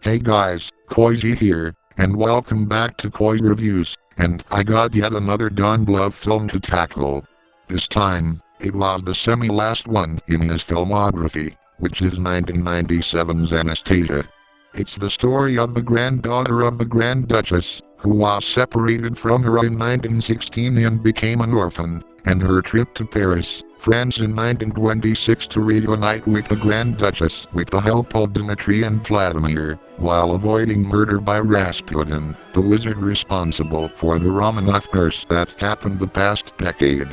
Hey guys, COUY here, and welcome back to COUY Reviews, and I got yet another Don Bluth film to tackle. This time, it was the semi-last one in his filmography, which is 1997's Anastasia. It's the story of the granddaughter of the Grand Duchess, who was separated from her in 1916 and became an orphan, and her trip to Paris, France in 1926 to reunite with the Grand Duchess with the help of Dmitri and Vladimir, while avoiding murder by Rasputin, the wizard responsible for the Romanov curse that happened the past decade.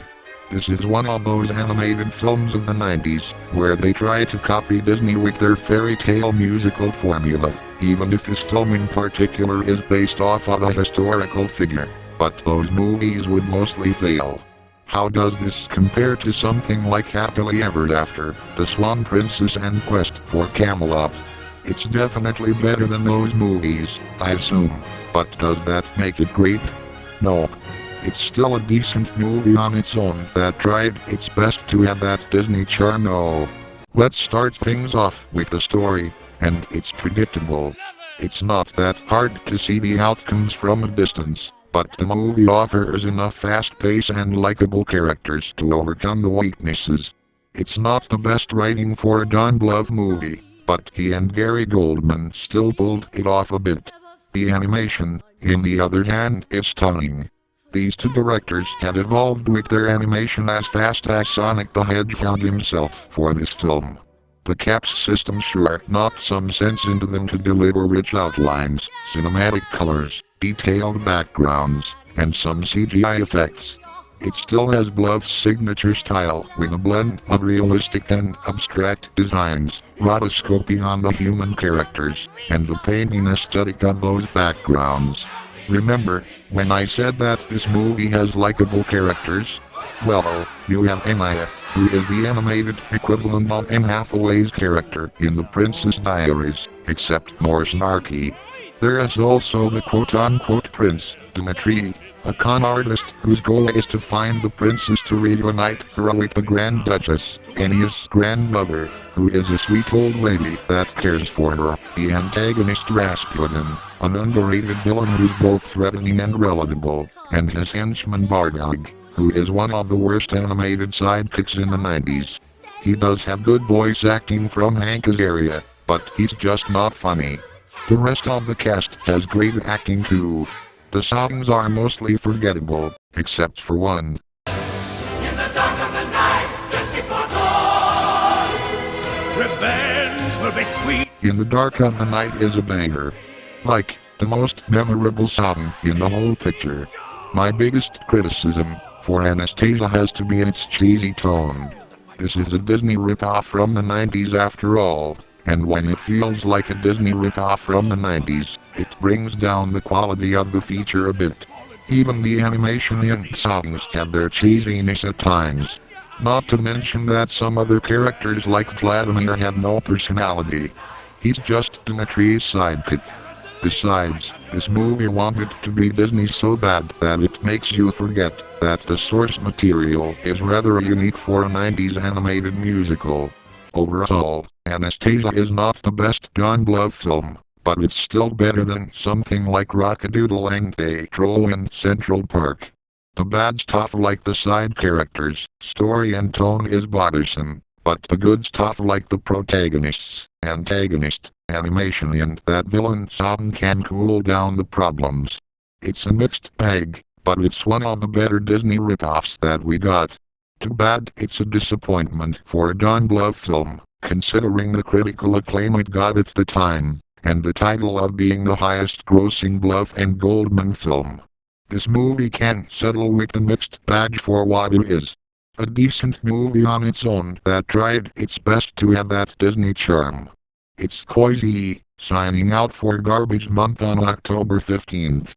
This is one of those animated films of the 90s, where they try to copy Disney with their fairy tale musical formula, even if this film in particular is based off of a historical figure. But those movies would mostly fail. How does this compare to something like Happily Ever After, The Swan Princess and Quest for Camelot? It's definitely better than those movies, I assume, but does that make it great? No. It's still a decent movie on its own that tried its best to have that Disney charm. No. Let's start things off with the story, and it's predictable. It's not that hard to see the outcomes from a distance, but the movie offers enough fast pace and likable characters to overcome the weaknesses. It's not the best writing for a Don Bluth movie, but he and Gary Goldman still pulled it off a bit. The animation, on the other hand, is stunning. These two directors had evolved with their animation as fast as Sonic the Hedgehog himself for this film. The caps system sure knocked some sense into them to deliver rich outlines, cinematic colors, detailed backgrounds, and some CGI effects. It still has Bluth's signature style with a blend of realistic and abstract designs, rotoscoping on the human characters, and the painting aesthetic of those backgrounds. Remember, when I said that this movie has likable characters? Well, you have Anaya, who is the animated equivalent of Anne Hathaway's character in The Princess Diaries, except more snarky. There is also the quote-unquote prince, Dmitri, a con artist whose goal is to find the princess to reunite her with the Grand Duchess, Anya's grandmother, who is a sweet old lady that cares for her. The antagonist Rasputin, an underrated villain who's both threatening and relatable, and his henchman Bardog, who is one of the worst animated sidekicks in the 90s. He does have good voice acting from Hank Azaria, but he's just not funny. The rest of the cast has great acting too. The songs are mostly forgettable, except for one. In the dark of the night, just before dawn, revenge will be sweet. In the Dark of the Night is a banger. Like, the most memorable song in the whole picture. My biggest criticism for Anastasia has to be its cheesy tone. This is a Disney ripoff from the 90s after all, and when it feels like a Disney ripoff from the 90s, it brings down the quality of the feature a bit. Even the animation and songs have their cheesiness at times. Not to mention that some other characters like Vladimir have no personality. He's just Dimitri's sidekick. Besides, this movie wanted to be Disney so bad that it makes you forget that the source material is rather unique for a 90s animated musical. Overall, Anastasia is not the best Don Bluth film, but it's still better than something like Rockadoodle and a Troll in Central Park. The bad stuff like the side characters, story and tone is bothersome, but the good stuff like the protagonists, antagonist, animation and that villain song can cool down the problems. It's a mixed bag, but it's one of the better Disney ripoffs that we got. Too bad it's a disappointment for a Don Bluth film, considering the critical acclaim it got at the time, and the title of being the highest-grossing Bluth and Goldman film. This movie can settle with the mixed bag for what it is. A decent movie on its own that tried its best to have that Disney charm. It's COUY, signing out for Garbage Month on October 15th.